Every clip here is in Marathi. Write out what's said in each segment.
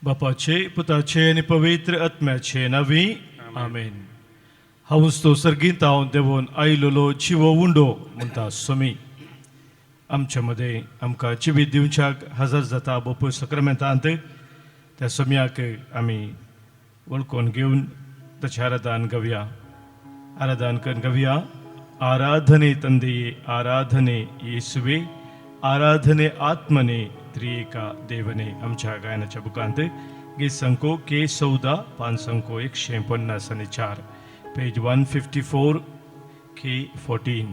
बापाचे, पुताचे आणि पवित्र आत्म्याचे नावी आमेन. हांव तो सर्गींत हांव देवून आयिल्लो जिवो उंडो म्हणटा स्वामी. आमच्या मदें आमकां जिवीत दिवच्याक हजर जाता बापूय सक्रामेंतांत त्या स्वाम्याक आमी वळखून घेवन ताचें आराधन घेवया. आराधन करून घेवया. आराधने ತಂದೆಯೇ, आराधने येसुवे, आराधने आत्मने, त्रिएका देवने. आमच्या गायनाच्या बुकांत गीत संको K14 पान संको 154 पेज 154 K14.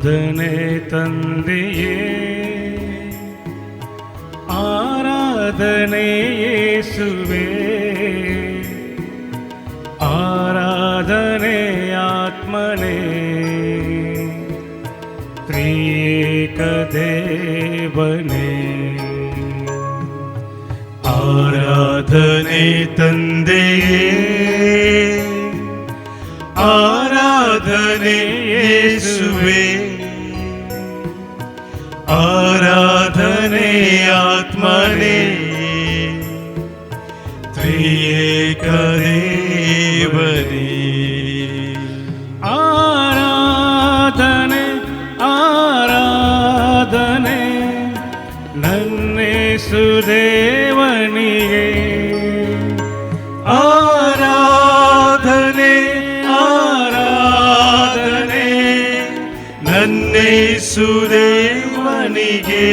ಆರಾಧನೆ ತಂದೆಯೇ, ಆರಾಧನೆ ಯೇಸುವೇ, ಆರಾಧನೆ ಆತ್ಮನೇ, ತ್ರಿಯೇಕ ದೇವನೇ. ಆರಾಧನೆ ತಂದೆಯೇ, ಆರಾಧನೆ ಯೇಸುವೆ, ಆರಾಧನೆ ಆತ್ಮನೇ, ತ್ರಿಯೇಕ ದೇವನೇ. ಆರಾಧನೆ ಆರಾಧನೆ ನನ್ನೇಸು ದೇವನಿಗೆ, ಆರಾಧನೆ ಆರಾಧನೆ ನನ್ನೇಸು ದೇವನಿಗೆ,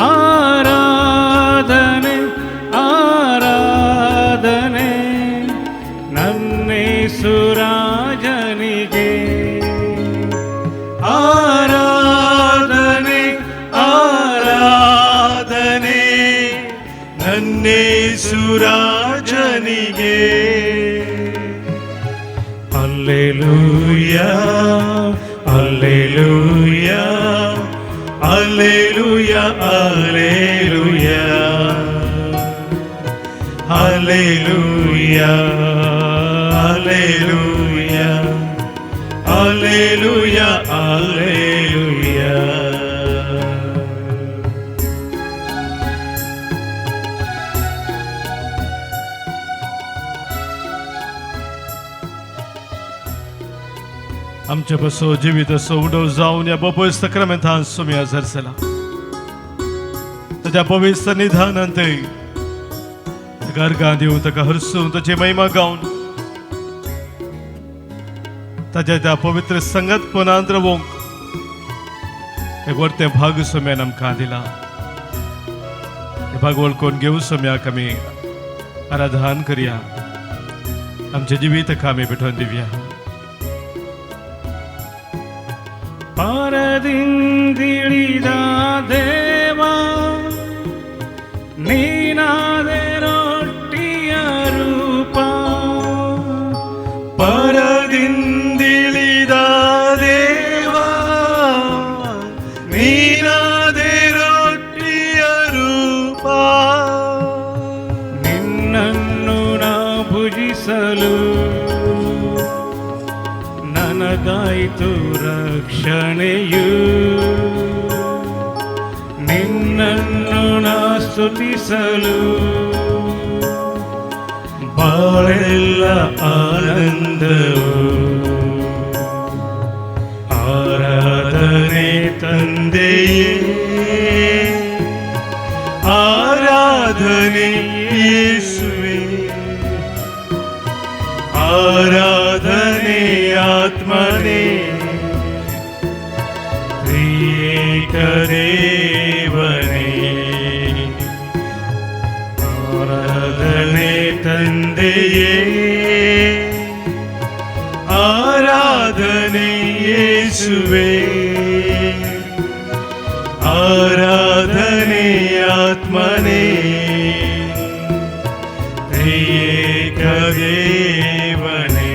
ಆರಾಧನೆ ಆರಾಧನೆ ನನ್ನೇಸು ರಾಜನಿಗೆ, ಆರಾಧನೆ ಆರಾಧನೆ ನನ್ನೇಸು ರಾಜನಿಗೆ. Hallelujah hallelujah hallelujah hallelujah hallelujah hallelujah hallelujah hallelujah. आमच्या बसो जिवीत असो उडो जावन या बापूय सक्रामेंतांत स्वामी हजर जाला. ताच्या पवित्र निधानांत गार्गां दिवन ताका हरसून ताची महिमा गावन ताच्या त्या पवित्र संगतपणांत रावूंक एक व्हडलें भाग स्वाम्यान आमकां दिला. हे भाग वळखून घेवन स्वाम्याक आमी आराधन करया. आमच्या जिवीताक आमी भेटोवन दिवया. ಪರದಿಂದಿಳಿದ ದೇವ ನೀನಾದೆ ರೊಟ್ಟಿಯ ರೂಪ, ಪರದಿಂದಿಳಿದ ದೇವ ನೀನಾದೆ ರೊಟ್ಟಿಯ ರೂಪ, ನಿನ್ನನ್ನು ನಾ ಭುಜಿಸಲು ನನಗಾಯಿತು ರಕ್ಷಣೆಯು, ನಿನ್ನನ್ನು ನಾ ಸ್ತುತಿಸಲು ಬಾಳೆಲ್ಲ ಆನಂದವು. ಆರಾಧನೆ ತಂದೆಯೇ, ಆರಾಧನೆ ಯೇಸುವೇ, ಆರಾಧನೆ ಆತ್ಮನೇ, ತ್ರಿಯೇಕ ದೇವನೇ. ಆರಾಧನೆ ತಂದೆಯೇ, ಆರಾಧನೆ ಯೇಸುವೇ, ಆರಾಧನೆ ಆತ್ಮನೇ, ತ್ರಿಯೇಕ ದೇವನೇ.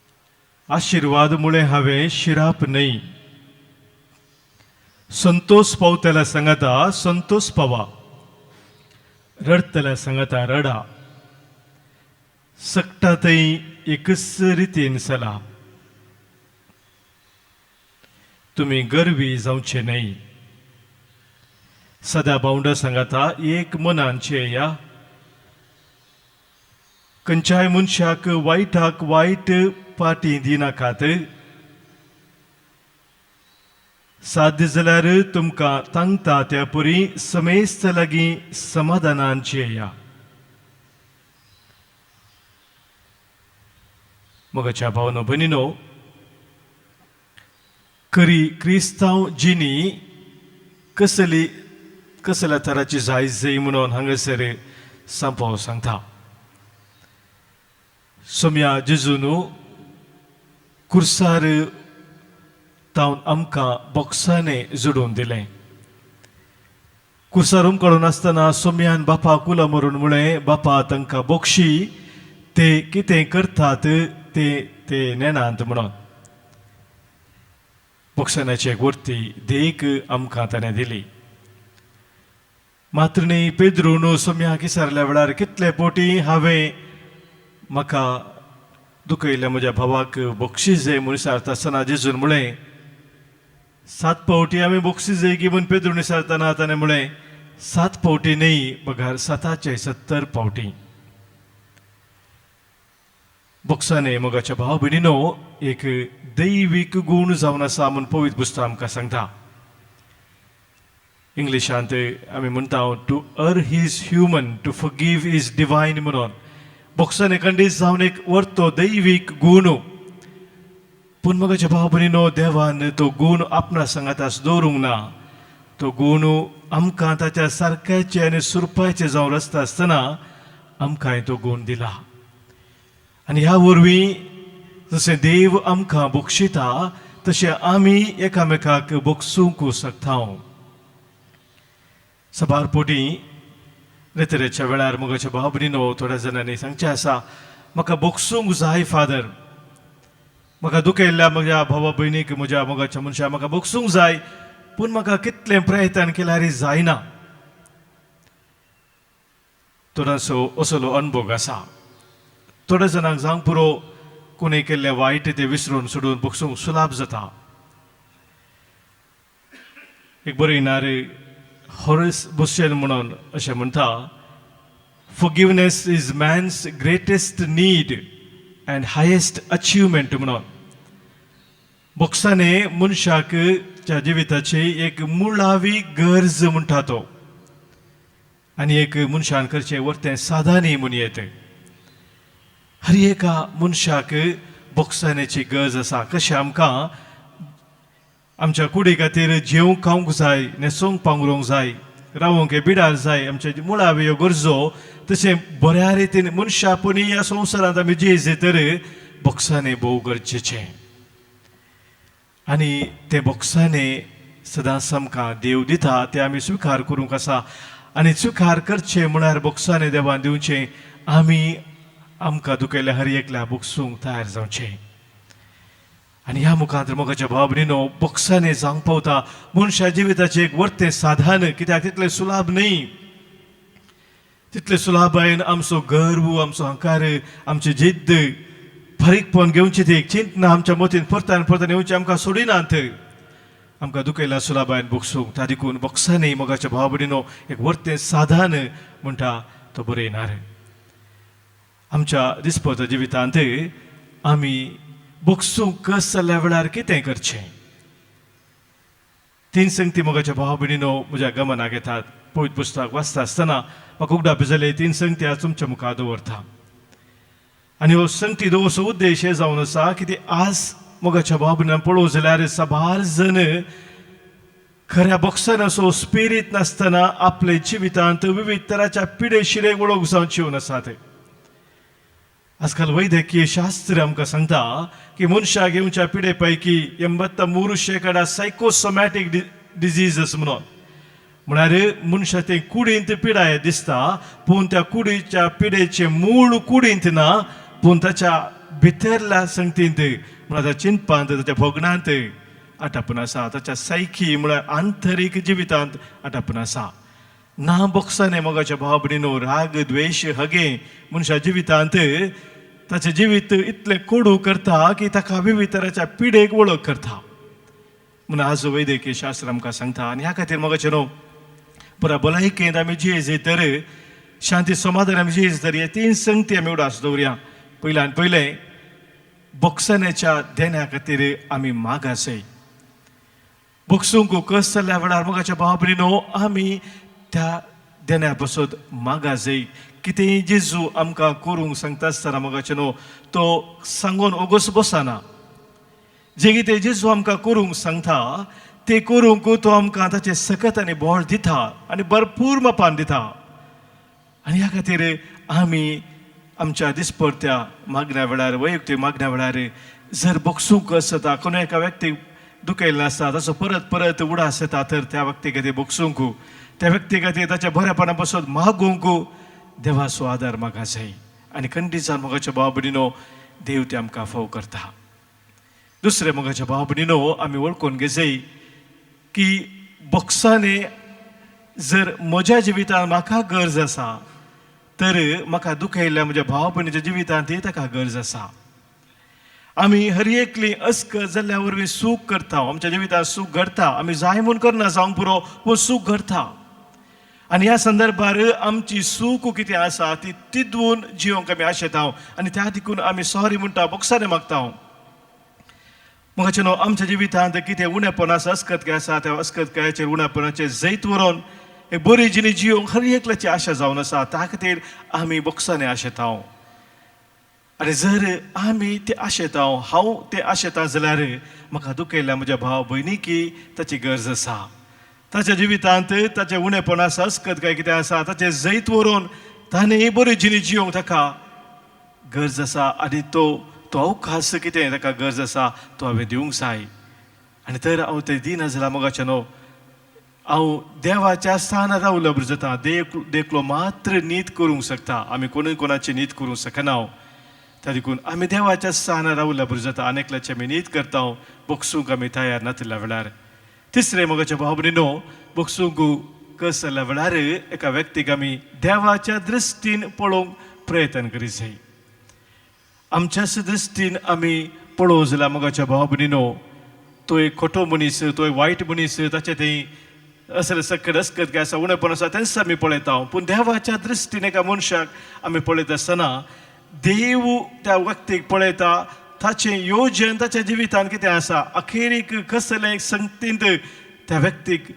आशीर्वादमुळे हांवें शिराप न्हय. संतोष पावतल्या सांगाता संतोष पावा. रडतल्या सांगाता रडा. सकता थंय एकच रितीन चला. तुमी गर्वी जावचे न्हय. सदा भावंडा सांगाता एक मनान चेया. खंयच्याय मनशाक वायटाक वायट पाटी दिनाकात. साध्य जाल्यार तुमकां तांगता त्या परी समेस्त लागीं समाधानान चेया. मोगाच्या भावनो भयणीनो, खरी क्रिस्तांव जिणी कसल्या तराची जायज जाय म्हणून हांगासर सांपाव सांगता. सोम्या जेजून कुर्सार तावन आमकां बोक्साने जोडून दिलें. कुर्सार उमकडून आसतना सोम्यान बापाक उलो मारून म्हळें, बापा तांकां बोक्षी, ते कितें करतात ते नेनांत म्हणून. बोक्सानाची एक वर्ती देख आमकां ताणें दिली. मात्र न्ही पेद्रून सोम्याक विचारल्या वेळार कितले पोटी हांवें म्हाका दुखयल्या म्हज्या भावाक बक्षीस जाय म्हूण विचारता आसतना जेजून म्हळें, 7 पावटी हांवें बक्षीस जाय की म्हूण पेद्रून विचारतना ताणें म्हळें, 7 पावटी न्हय बगार 70 पावटी. बोक्साने मोगाच्या भाव भयणीनो एक दैवीक गूण जावन आसा म्हूण पवित्र पुस्तक आमकां सांगता. इंग्लिशांत आमी म्हणटा to err is human to forgive is divine म्हणून. बोक्साने खंडीत जावन एक व्हरतो दैवीक गूण. पूण मोगाच्या भाव भयणीनो, देवान तो गूण आपणा सांगातास दवरूंक ना. तो गूण आमकां ताच्या सारक्याचे आनी सुरपाचे जावन आसता आसतना आमकांय तो गूण दिला. आनी ह्या वरवीं जशें देव आमकां बक्षिता तशें आमी एकामेकाक बक्षूंक शकता. सबार पोटी रेतरेच्या वेळार मोगाच्या भाव भयणीनो थोड्या जाणांनी सांगचें आसा, म्हाका बक्षूंक जाय फादर. म्हाका दुखयल्ल्या म्हज्या भावा भयणीक म्हज्या मोगाच्या मनशाक म्हाका बक्षूंक जाय, पूण म्हाका कितलें प्रयत्न केल्यार जायना. थोडासो असलो अनुभव आसा. थोड्या जाणांक जावंक पुरो कोणें केल्लें वायट तें विसरून सोडून बक्षूंक सुलाभ जाता. एक बरयणार हॉरेस बुशेल म्हणून अशें म्हणटा, forgiveness is man's greatest need and highest achievement म्हणून. बोक्साने मनशाक च्या जिविताची एक मुळावी गरज म्हणटा तो, आनी एक मनशान करचें वर्तें साधनय म्हूण येता. हर एका मनशाक बोक्सानेची गरज आसा. कशें आमकां आमच्या कुडी खातीर जेवंक खावंक जाय, न्हेसोंक पांगरूंक जाय, रावोंक बिडार जाय, आमचे मुळाव्यो ह्यो गरजो, तशें बऱ्या रितीन मनशापणी ह्या संवसारांत आमी जियेत तर बोक्साने भोव गरजेचें. आनी ते बोक्साने सदांच आमकां देव दिता ते आमी स्विकार करूंक आसा. आनी स्विकार करचें म्हळ्यार बोक्साने देवान दिवचें, आमी आमकां दुखयल्या हर एकल्या बोक्सूंक तयार जावचें. आनी ह्या मुखांत मोगाच्या भाव भयणीनो बोक्साने जावंक पावता मनशा जिविताचें एक वर्तें साधन. कित्याक तितलें सुलाभ न्हय. तितलें सुलाभायेन आमचो गर्व, आमचो अहंकार, आमची जिद्द, फारीकपण घेवची ती एक चिंतना आमच्या मतीन परतान येवची आमकां सोडिनात. आमकां दुखयल्या सुलाभायेन बोक्सूंक त्या देखून बोक्साने मोगाच्या भाव भयणीनो एक वर्तें साधन म्हणटा तो बरयणार. आमच्या दिसपवत्या जिवितांत आमी बोक्सूंक कस जाल्ल्या वेळार कितें करचें. 3 संगती मोगाच्या भाव भयणीनो म्हज्या गमनाक येतात. पवित्र पुस्तक वाचता आसतना म्हाका उगडाप जाले 3 संगती आज तुमच्या मुखार दवरता. आनी ह्यो संगती दवरचो उद्देश हे जावन आसा की ती आज मोगाच्या भाव भयणीन पळोवं जाल्यार साबार जण खऱ्या बोक्सान असो स्पिरीट नासतना आपले जिवितांत विविध तराच्या पिडे शिरेक वळख जावन जिवन आसात. आजकाल वैद्यकीय शास्त्र आमकां सांगता की मनशाक येवच्या पिडे पैकी 83% सायकोसोमॅटीक डिजीजस म्हणून. म्हळ्यार मनशा ते कुडींत पिडाय दिसता, पूण त्या कुडीच्या पिडेचे मूळ कुडींत ना, पूण ताच्या भितरला संगतींत म्हळ्यार चिंतपांत ताच्या भोगणांत आटापून आसा, ताच्या सायखी म्हळ्यार आंतरीक जिवितांत आटापून आसा. ना बोगसाने मोगाच्या भाव भयणीनो, राग द्वेश हगे मनशा जिवितांत ताचें जिवीत इतलें कोडू करता की ताका विविध तराच्या पिडेक वळख करता म्हूण आज वैद्यकीय शास्त्र आमकां सांगता. आनी ह्या खातीर मोगाचें न्हू, पुरा भलायकेंत आमी जियेत तर शांती समाधान आमी जियेत तर हे 3 संगती आमी उडास दवरया. पयल्यान पयलें बोगसाण्याच्या देण्या खातीर आमी मागास जाय. बोगसूंक कस जाल्ल्या वेळार मोगाच्या भाव भयणीनो आमी त्या देण्या पासून मागास जाय. कितेंय जेजू आमकां करूंक सांगता आसतना मोगाचें न्हू, तो सांगून ओगोस बसना. जे कितें जेजू आमकां करूंक सांगता तें करूंक तो आमकां ताचें सकत आनी बोळ दिता आनी भरपूर मापान दिता. आनी ह्या खातीर आमी आमच्या दिसपरत्या मागण्या वेळार वैयक्तीक मागण्या वेळार जर बोगसूंक आसता, कोण एका व्यक्तीक दुखयल्लो आसता, ताचो परत परत उडास येता, तर त्या व्यक्ती खातीर बोगसूंक, त्या व्यक्ती खातीर ताच्या बऱ्यापणा पासून मागूंक देवाचो आदार मागा जाय. आनी खंडीचान मोगाच्या भाव भयणीनो, देव ते आमकां फाव करता. दुसरें मोगाच्या भाव भयणीनो, आमी वळखून घे जाय की बोगसाने जर म्हज्या जिवितांत म्हाका गरज आसा तर म्हाका दुखयल्ल्या म्हज्या भाव भयणीच्या जिवितांत ताका गरज आसा. आमी हर एकली अस्क जाल्ल्या वरवीं सूख करता, आमच्या जिवितांत सूख घडटा. आमी जाय म्हूण करना जावंक पुरो, पूण सूख घडटा. आनी ह्या संदर्भार आमची सूख कितें आसा ती तिदवून जिवंक आमी आशेता आनी त्या देखून आमी सॉरी म्हणटा, बोगसाने मागता. मोगाचें न्हू, आमच्या जिवितांत कितें उणेपण आसा, अस्कतकाय आसा, त्या अस्कतकायेचेर उणेपणाचेर जैत व्हरून एक बरी जिणी जिवंक हर एकल्याची आशा जावन आसा. त्या खातीर आमी बोगसाने आशेता. आनी जर आमी ते आशेता, हांव ते आशेता जाल्यार म्हाका दुखयल्ल्या म्हज्या भाव भयणीकी ताची गरज आसा. ताच्या जिवितांत ताचें उणेपण आसा, अस्कतकाय कितें आसा, ताचें जैत व्हरून ताणें बरी जिणी जिवंक ताका गरज आसा. आनी तो अवकाश कितें ताका गरज आसा तो हांवें दिवंक जाय. आनी तर हांव तें दिना जाल्यार मोगाचें न्हू, हांव देवाच्या स्थानार रावलो बरें जाता. देखलो मात्र नीत करूंक शकता, आमी कोणूय कोणाची नीत करूंक शकना. त्या देखून आमी देवाच्या स्थानार रावल्या बरें जाता. अनेकल्याची आमी नीत करता, बोगसूंक आमी तयार नासल्या वेळार. तिसरें मोगाच्या भाव भयणीनो, बोगसूंक कस जाल्ल्या वेळार एका व्यक्तीक आमी देवाच्या दृश्टीन पळोवंक प्रयत्न करीत जाय. आमच्याच दृश्टीन आमी पळोवं जाल्यार मोगाच्या भाव भयणीनो, तो एक खोटो मनीस, तो एक वायट मनीस, ताचें थंय असले सकट अस्कत आसा, उणेपण आसा, तेंच आमी पळयता. पूण देवाच्या दृश्टीन एका मनशाक आमी पळयता आसतना देव त्या व्यक्तीक पळयता, ताचें योजन ताच्या जिवितांत कितें आसा, अखेरीक कसलें संगतींत त्या व्यक्तीक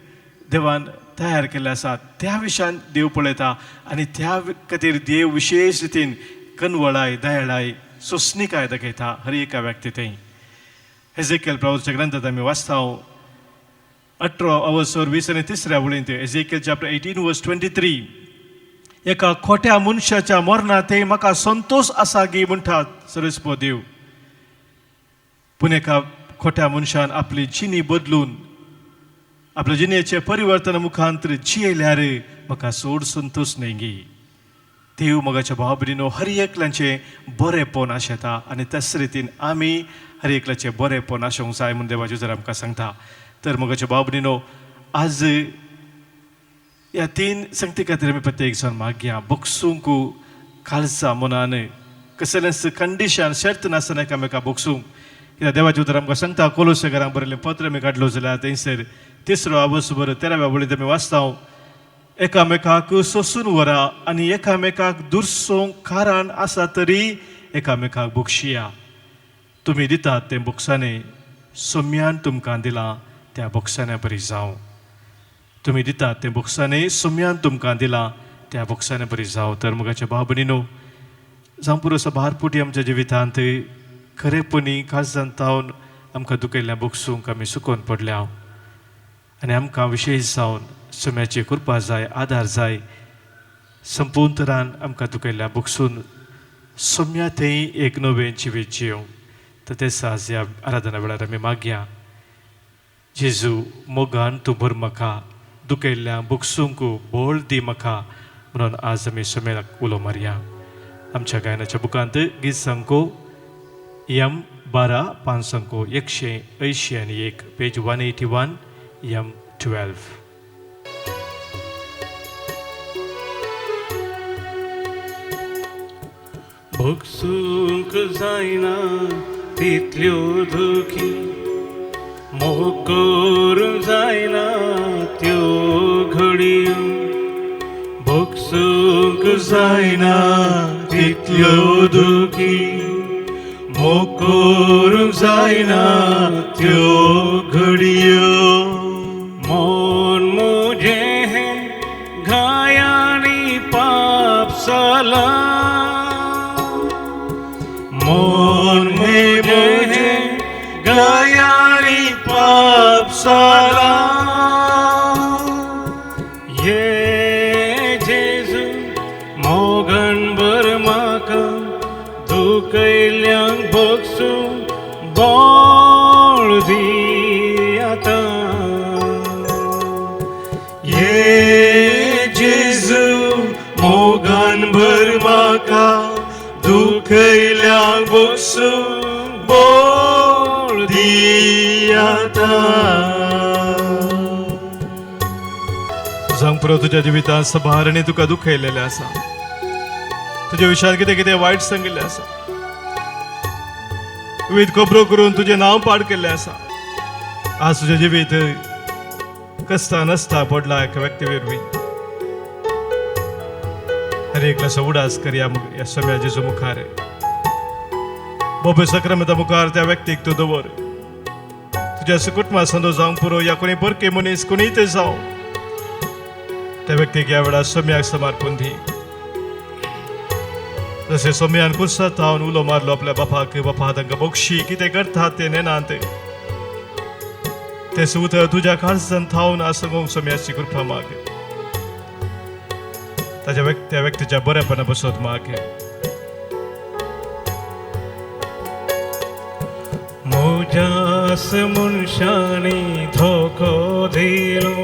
देवान तयार केल्लें आसा, त्या विशयान देव पळयता. आनी त्या खातीर देव विशेश रितीन कनवळाय, दयाळाय, सोंसणीकाय दाखयता हर एका व्यक्ती थंय. एजेकिएल प्रवक्त्याच्या ग्रंथांत आमी वाचता 18:20 वळींत एजेकिएल चॅप्टर 18:23. एका खोट्या मनशाच्या मरणांत ते म्हाका संतोष आसा गी म्हणटात सर्वेस्पो देव. पूण एका खोट्या मनशान आपली जिणी बदलून आपल्या जिणेचे परिवर्तन मुखांतर जियेल्यार म्हाका सोड संतोष न्ही गी. देव मोगाच्या भाव भयणीनो हर एकल्याचें बरेंपण आशेता आनी त्याच रितीन आमी हर एकल्याचें बरेंपण आसोंक जाय म्हूण देवाचें जर आमकां सांगता. तर मोगाच्या भाव भयणीनो, आज ह्या 3 संगती खातीर आमी प्रत्येक जण मागया. बोगसूंक खालसा मनान कसलेंच कंडिशन शर्त नासतना एकामेका बोगसूंक. कित्याक देवाचें उतर आमकां सांगता, कोलोसेकारांक बरयल्लें पत्र आमी काडलो जाल्यार थंयसर 3 अवसर 13 वळींत आमी वाचता, एकामेकाक सोंसून व्हरा आनी एकामेकाक दुरसोंक कारण आसा तरी एकामेकाक बोगशिया. तुमी दितात तें बोगसाने सोम्यान तुमकां दिलां, त्या बोगसान्या बरी जावं. तुमी दितात तें बोगसाने सोम्यान तुमकां दिलां, त्या बोगसाने बरी जावं. तर मोगाच्या भाव भयणीनो, जावं पुरोसो भारपुटी आमच्या जिवितांत खरेपणी काळजांत तावन आमकां दुखयल्ल्या बोगसूंक आमी सुकोवन पडल्या. आनी आमकां विशेश जावन सोम्याची कृपा जाय, आदार जाय. संपूर्ण तरान आमकां दुखयल्ल्या बोगसून सोम्या थंय एक नवें जिवीत जियोंक. तर ते साज ह्या आराधना वेळार आमी मागया. जेजू मोगान तूं भर म्हाका, दुखयल्ल्या बोगसूंक बोळ दी म्हाका म्हणून आज आमी सोम्याक उलो मारया. आमच्या गायनाच्या बुकांत गीत सांगो यम 12,581 पेज 181 यम 12. भोगसूंक जायना तितल्यो दुखी मोह करूंक जायना त्यो घडयो भोगसूंक जायना तितल्यो दुखी मोह करूंक जायना त्यो घडयो मोन मुजें घायांनी पाप जाला मोन मुझे घायांनी पाप जाला ये जेजू मोगन भर म्हाका दुखयल्यांक भोगसूंक बोळ दी आतां ये जेजू मोगन भर म्हाका दुखयल्यांक भोगसूंक बोळ दी आतां. जांगपुरो तुज्या जिवितांत सभारणी तुका दुखयलेलें आसा. तुज्या विशयान कितें कितें वायट सांगिल्लें आसा. विविध खबरो करून तुजें नांव पाड केल्लें आसा. आज तुजें जिवीत कस्ता नसता पडला एका व्यक्ती वरवीं. हर एकल्याचो उडास करया ह्या सोम्या जेजू मुखार. बोबे सक्रमेता मुखार त्या व्यक्तीक तूं दवर. तुज्या कुटुंबा संदो जावंक पुरो या कोणी परके मनीस कोणीय ते जावं त्या व्यक्तीक ह्या वेळार सोम्याक समर्पण दी. जशें सोम्यान कुर्सात थावन उलो मारलो आपल्या बापाक बापा तांकां बक्षी कितें करतात तें नेनात तें सुत तुज्या काळजांत थावन आसोंक सोम्याची कृपा माग. त्या व्यक्तीच्या बरेपणा बसत माग. मोजास मनशांनी धोको दिलो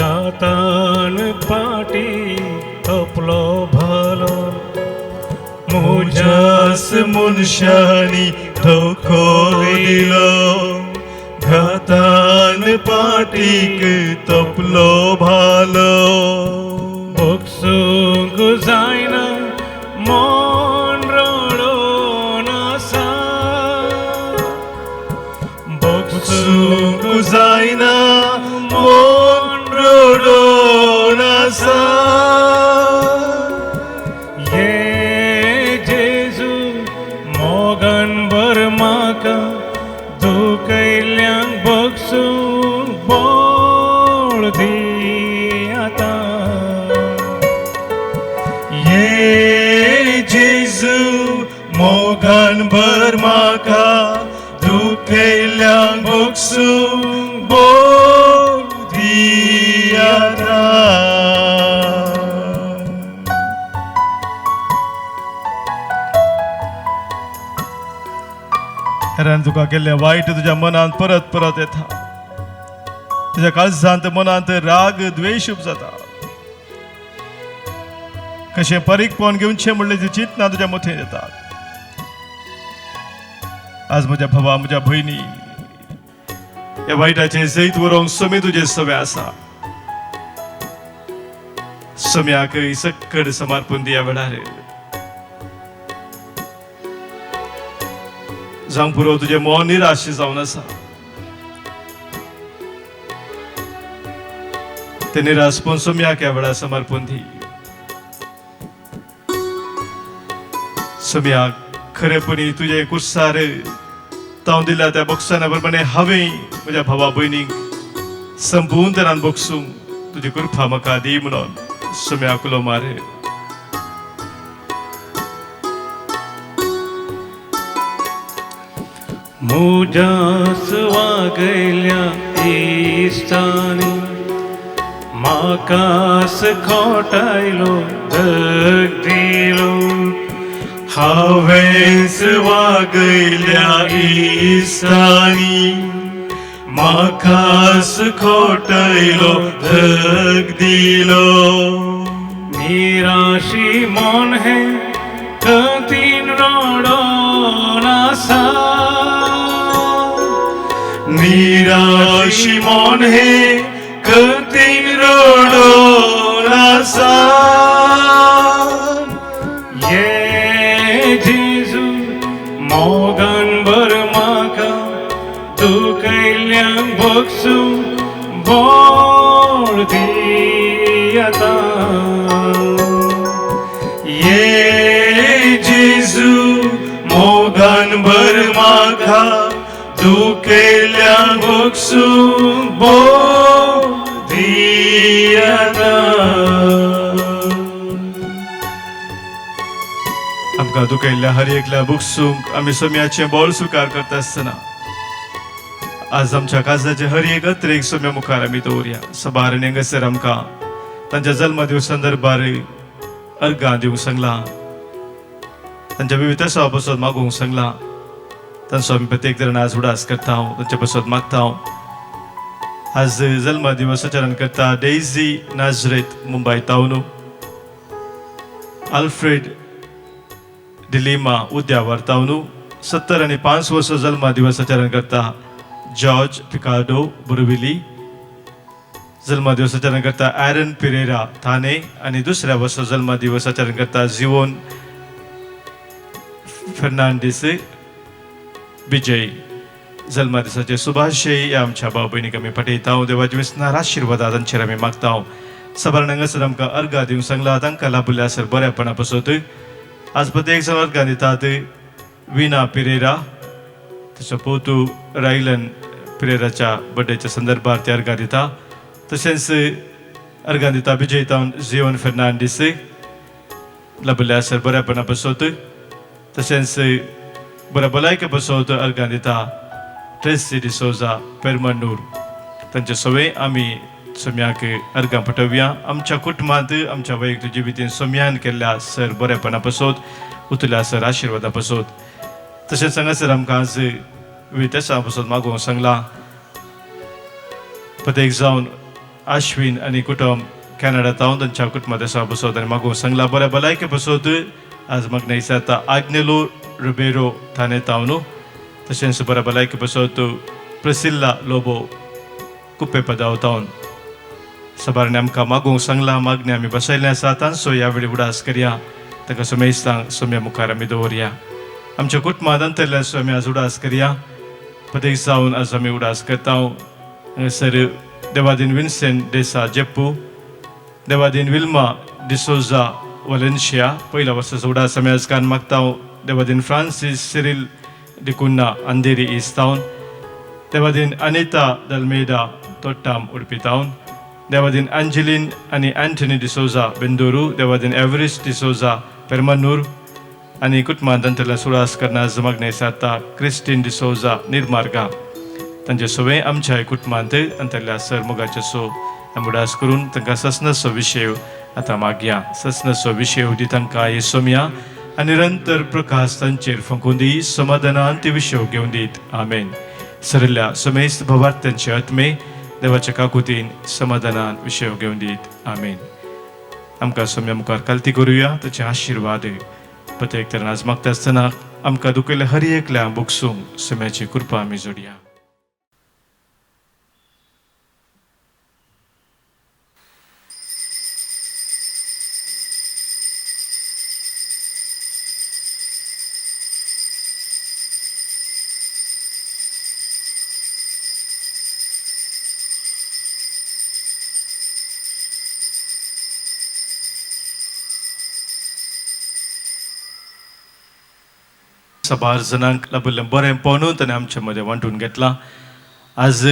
गातान पाटी तपलो भालो मोजास मनशांनी धोको दिलो घातान पाटीक तपलो भालो भोगसूंक जायना मोन रडोन आसा भोगसूंक जायना मोन रडोन आसा. ये जेजू मोगन भर म्हाका दुखयल्यांक भोगसूंक बोळ दी आतां ये जेजू मोगान भर म्हाका दुखयल्यांक भोगसूंक बोळ दी आतां. हेरान तुका केल्लें वायट तुज्या मनांत परत परत येता. तुज्या काळजांत मनांत राग द्वेश उपजाता. कशें परीकपण घेवचें म्हणलें ती चिंतना तुज्या मथेन येता. आज म्हज्या भावा म्हज्या भयणी ह्या वायटाचें जैत व्हरोंक सोमी तुजे सवे आसा. सोम्याक सकड समर्पण दिया वेळार जावंक पुरो तुजें मोन निराश जावन आसा. तें निराशपण सोम्याक ह्या वेळार समर्पण दी. सोम्याक खरेपणी तुझे कुर्सार तांव दिल्या त्या बक्षाना प्रमाणे हांवें म्हज्या भावा भयणीक संपूर्ण तरान बक्षूंक तुजी कृपा म्हाका दी म्हणून सोम्याक उलो मार. मोजास वागयल्या इश्टांनी म्हाकास खोटायलो दग दिलो हांवेंच वागयल्या इश्टांनी म्हाकास खोटयलो दग दिलो. निराशी मन हे कतीन रडोन शिमोन हे करतीन रडोन आसा ये जेजू मोगान बर म्हाका तूं कैल्यांक बगसूं बोळ दी आतां ये जेजू मोगान बर म्हाका तूं केल्या बगसूं बोळ दी आमकां दुखयल्ल्या हर एकल्या बुकसूंक आमी सोम्याचें बोळ स्विकार करता आसतना आज आमच्या काळजाचे हर एक अत्रेक सोम्या मुखार आमी दवरया. सबार नेंगसर आमकां तांच्या जल्मदिवस संदर्भार अर्गां दिवंक सांगला, तांच्या विविध सवा पासत मागूंक सांगला. तांचो आमी प्रत्येक तरेन आज उडास करता, तांचे पासत मागता. आज जल्मदिवस आचरण करता डेझी नाझरेथ मुंबय तावनू, आल्फ्रेड डिलिमा उद्यावर तावनू. 70 आनी 5 वर्सां जल्मदिवस आचरण करता जॉर्ज पिकार्डो बुरविली. जल्मदिवस आचरण करता ॲरन पिरेरा थाने आनी दुसऱ्या वर्सा जल्मदिवस आचरण करता जिवोन फेर्नांडीस विजय. जल्मदिसाचे शुभाशय ह्या आमच्या भाव भयणीक आमी पाठयता. देवाचे विस्नार आशिर्वादा तांचेर आमी मागता. सबार हांगासर आमकां अर्गां दिवंक सांगला, तांकां लाभल्या सर बऱ्यापणा पासत आज प्रत्येक जण अर्गां दितात. विना पिरेरा, तसो पोतू रायलन पिरेराच्या बर्थडेच्या संदर्भात ते अर्गां दिता. तशेंच अर्गां दिता विजय तावन जिवन फेर्नांडीस लाभल्या सर बऱ्यापणा पासत. तशेंच बऱ्या भलायके पासत अर्गां दिता ट्रेसी डिसोजा पेरमंडूर. तांचे सगळे आमी सोम्याक अर्गां पाठवया. आमच्या कुटुंबांत आमच्या वैयक्तीक जिवितीन सोम्यान केल्ल्या सर बरेपणा पासत, उतल्या सर आशिर्वादा पासत. तशेंच हांगासर आमकां आज विविध पासत मागोवंक सांगला. प्रत्येक जावन आश्विन आनी कुटुंब कॅनडा तावन तांच्या कुटुंबात आसा पासत आनी मागोवंक सांगला. बऱ्या भलायके पासत आज मागणें दिसता आग्नेलो रुबेरो थाने तावनू. तशेंच बऱ्या भलायके पासत प्रसिल्ला लोबो कुप्पे पदाव तावन. सबारने आमकां मागोवंक सांगला. मागणी आमी बसयल्ले आसा. तांचो ह्या वेळी उडास करया. ताका सोमेस्तांक सोम्या मुखार आमी दवरया. आमच्या कुटुंबांत अंतरल्या सोम्या आज उडास करया. प्रत्येक जावन आज आमी उडास करता. हांगासर देवादीन विन्सेंट डेसा जेप्पू, देवादीन विल्मा डिसोजा वलेन्शिया पहिल्या वर्साचो उडास आमी आज कान मागता. देवादीन फ्रांसीस सिरिल डिकुन्ना अंधेरी ईस्ट टावन, देवादीन अनिता दल्मेदा तोट्टाम उडपी टावन, देवादीन अंजेलिन आनी अँथनी डिसोजा बेंदोरू, देवादीन एव्हरिस्ट डिसोजा पेरमनूर आनी कुटुंबांत अंतरल्या सुडास करना मागणे साता क्रिस्टीन डिसोजा निर्मार्गा. तांचे सगळे आमच्या कुटुंबांत अंतरल्या सर मोगाचे सो उडास करून तांकां ससनसो विशय आतां मागया. ससनसो विशय उदी तांकां हे सोम्या आनी निरंतर प्रकाश तांचेर फुंकून दी. समाधानान ते विशय घेवन दीत. आमेन. सरल्या समेस्त भवार्थ्यांचे आत्मे देवाच्या काकुतीन समाधानान विशय घेवन दीत. आमेन. आमकां सोम्या मुखार कालती करुया. ताचे आशिर्वाद प्रत्येक तरेन आज मागता आसतना आमकां दुखयल्या हर एकल्या बुकसूंक सोम्याची कृपा आमी जोडया. सबार जणांक लाभिल्लें बरेंपण ताणें आमचे मदें वांटून घेतलां. आज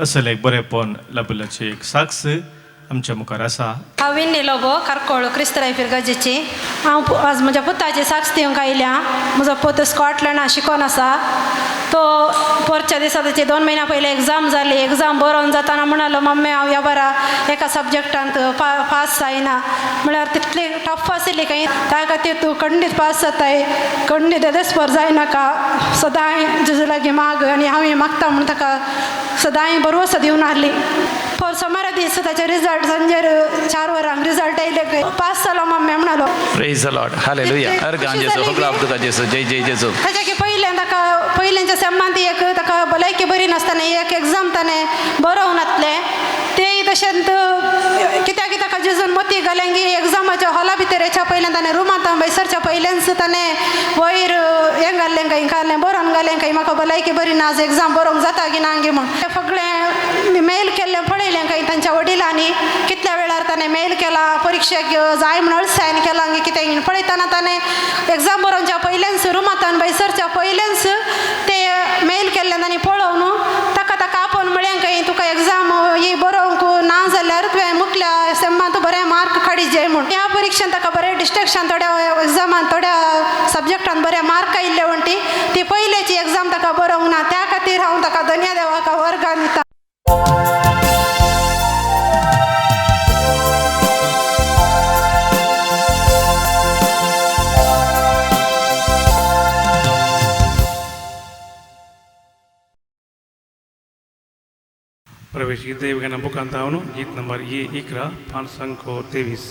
असले एक बरेंपण लाभिल्ल्याची एक साक्ष आमच्या मुखार आसा. हांव विन्नी लोबो कारकोळ क्रिस्तराय फिरगजेची. हांव आज म्हज्या पुताची साक्ष दिवंक आयल्या. म्हजो पूत स्कॉटलंडांत शिकोन आसा. तो परच्या दिसा ताची 2 म्हयन्या पयलीं एग्जाम जाली. एग्जाम बरोवन जाताना म्हणलो मम्मी हांव ह्या बारा एका सब्जेक्टांत पास जायना. म्हळ्यार तितली टफ आशिल्ली काय त्या खातीर तूं खंडीत पास जाताय, खंडीत देस्पर जायनाका, सदांय जेजू लागीं माग आनी हांव मागता म्हूण ताका सदांय भरवसो दिवन आहली. समोर दिसत त्याचे रिझल्ट संजय 4 वरांक रिझल्ट येयले 5 साला मम्मी म्हणालो प्रेज द लॉर्ड हालेलुया अर्गान जेसो सगळं तुका जेसो जय जय जेसो त्याच्या की पहिल्यांच्या संबंधी एक ताका भलायकी बरी नासतना एक एग्जाम ताणे बरोवन येतले तेय तशेंच कित्याक ताका जेजून मती घालेंगी एग्जामाच्या हॉला भितर हेच्या पयल्यान ताणें रुमांत बैसरच्या पयल्यानच ताणें वयर हें घाल्लें काय घालें बरोवन घालें काय म्हाका भलायकी बरी ना आज एग्जाम बरोवंक जाता की ना गे म्हण तें सगळें मेल केल्लें पळयलें काय तांच्या वडिलांनी कितल्या वेळार ताणें मेल केला परीक्षेक जाय म्हण सायन केला कितें पळयतना ताणें एग्जाम बरोवच्या पयल्यानच रुमांत बैसरच्या पयल्यानच ते मेल केल्लें तांणी पळोवन ताका आपोवन म्हळें काय तुका एग्जाम ही बरोवंक ना जाल्यार तुवें मुखल्या सेमांत तूं बरें मार्क काडिजे म्हूण ह्या परीक्षेन ताका बरें डिस्ट्रॅक्शन थोड्या एग्जामान थोड्या सब्जेक्टान बरें मार्क आयिल्ले म्हणटी ती पयलेची एग्जाम ताका बरोवंक ना त्या खातीर हांव ताका धन्यदेवाक वर्गान दिता प्रवेश गीत देवगाना बुकांत आवनु गीत नंबर ये इकरा 523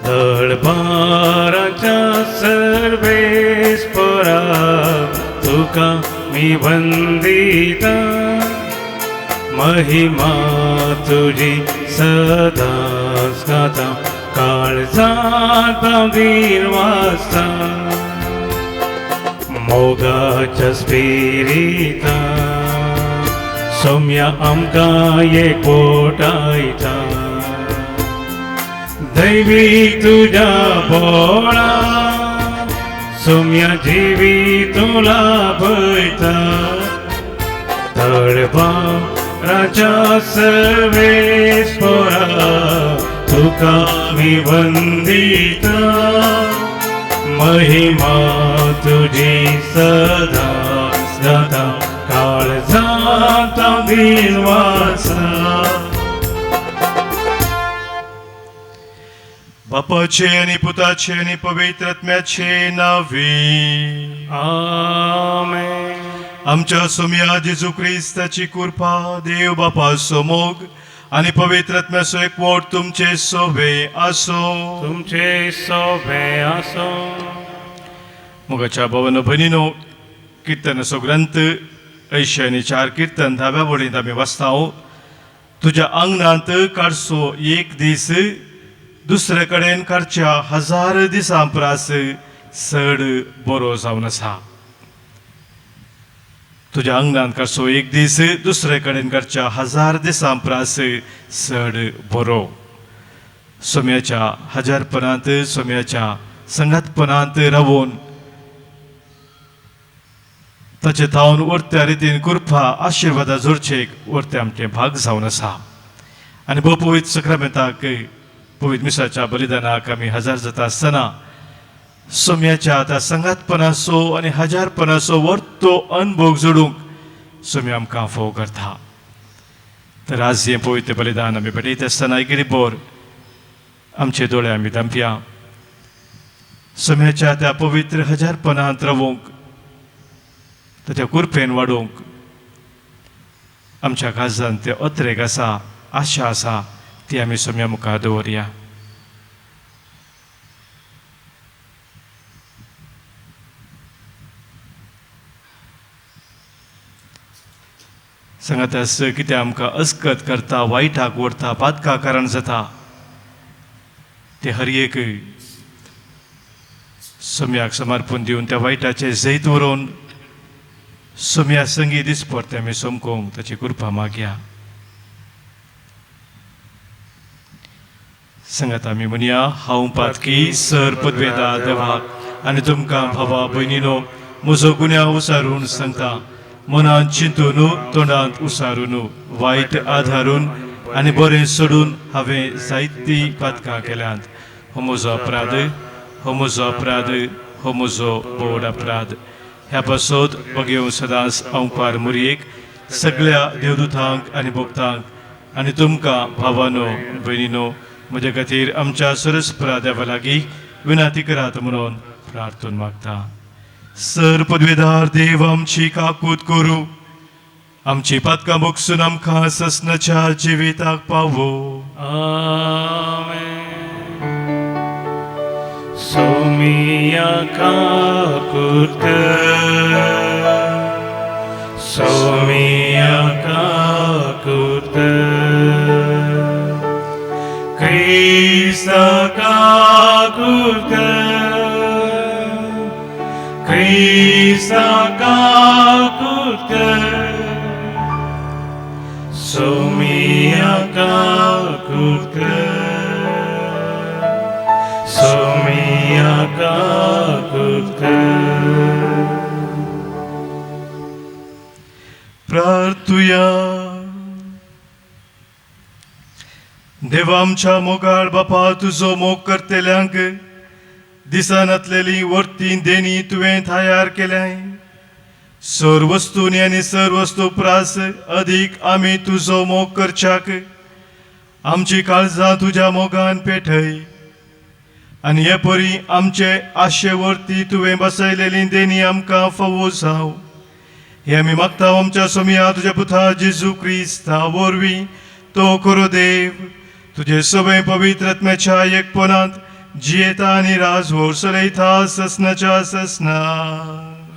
दळबाराच्या सर्वेस्परा तुका मी वंदिता महिमा तुझी सदाच गाता काळजात दिन वाजता मोगाच्या स्पिरिता सौम्या आमकां एकवटायता दैवी तुझ्या बोळा सौम्या जिवी तुला पळयता तळबाराच्या सर्वेस्परा तुका मी वंदिता महिमा तुझी सदा सदा काळजात दिन वाजता बापाचे आणि पुताचे आणि पवित्र आत्म्याचे नावे आमेन. आमच्या सोम्या जेजू ख्रिस्ताची कृपा देव बापा समोग आणि पवित्र आत्म्याचो एकवट तुमचे सोबे आसो तुमचे सोबे आसो. मोगाच्या भवन भयणीनो कीर्तनाचो ग्रंथ 84 कीर्तन 10व्या वळींत आमी वाचताव. तुझ्या आंगणांत काडसो एक दीस दुसरे कडेन काडच्या 1000 दिसां प्रास चड बरो जावन आसा. तुझ्या आंगणांत काडसो एक दीस दुसरे कडेन काडच्या 1000 दिसां प्रास चड बरो. सोम्याच्या हजारपणांत सोम्याच्या संगातपणांत रावून ताचे थावन उरत्या रितीन कृपा आशिर्वादा जोडचेक उरते आमचे भाग जावन आसा. आनी भोव पवित्र सक्रामेंताक पवित्र मिसाच्या बलिदानाक आमी हजर जाता आसतना सोम्याच्या त्या संगातपणाचो आनी हजारपणाचो वर्तो अनुभव जोडूंक सोम्या आमकां फोव करता. तर आज हें पवित्र बलिदान आमी भेटयता आसतना एकेरी बोर आमचे दोळे आमी धांपया. सोम्याच्या त्या पवित्र हजारपणांत रावूंक ताच्या कुरपेन वाडोवंक आमच्या काळजांत ते अत्रेक आसा, आशा आसा ती आमी सोम्या मुखार दवरया. सांगातास कितें आमकां अस्कत करता, वायटाक ओडटा, पातका कारण जाता ते हर एक सोम्याक समर्पण दिवन त्या वायटाचे जैत व्हरून सोम्या संगी दिसपरते आमी सोमकोंक ताची कृपा मागया. सांगात आमी म्हणया हांव पातकी सर पदवेदार देवाक आनी तुमकां भावा भयणीनो म्हजो गुन्यांव उसारून सांगता. मनांत चिंतून तोंडांत उसारून वायट आधारून आनी बरें सोडून हांवें जायतीं पातकां केल्यांत. हो म्हजो अपराध, हो म्हजो अपराध, हो म्हजो बोड अपराध. ह्या पासत वगेव सदांच अंपार मुरयेक सगळ्या देवदूतांक आनी भक्तांक आनी तुमकां भावानो भयणीनो म्हजे खातीर आमच्या सरस्परा देवा लागीं विनंती करात म्हणून प्रार्थना मागता. सर पदवेदार देव आमची काकूत करूं आमची पातकां भोगसून आमकां ससनाच्या जिविताक पावो. Amen. Somia kakurte, Somia kakurte, Krista kakurte, Krista kakurte, Somia kakurte, Somia kakurte. प्रार्थुया. देवा आमच्या मोगाळ बापा तुजो मोग करतेल्यांक दिसानातलेली वर्ती देणी तुवें तयार केल्याय. सर वस्तूंनी आनी सर वस्तू प्रास अदीक आमी तुजो मोग करच्याक आमची काळजां तुज्या मोगान पेठय. आनी हे परी आमचे आशे वर्ती तुवें बसयलेली देणी आमकां फावो जाव. हे आमी मागता आमच्या सोमिया तुज्या पुता जेजू क्रिस्ता वरवीं तो खरो देव तुजे सगळे पवित्र आत्म्याच्या एकपणांत जियेता आनी राजवट चलयता ससनाच्या ससना.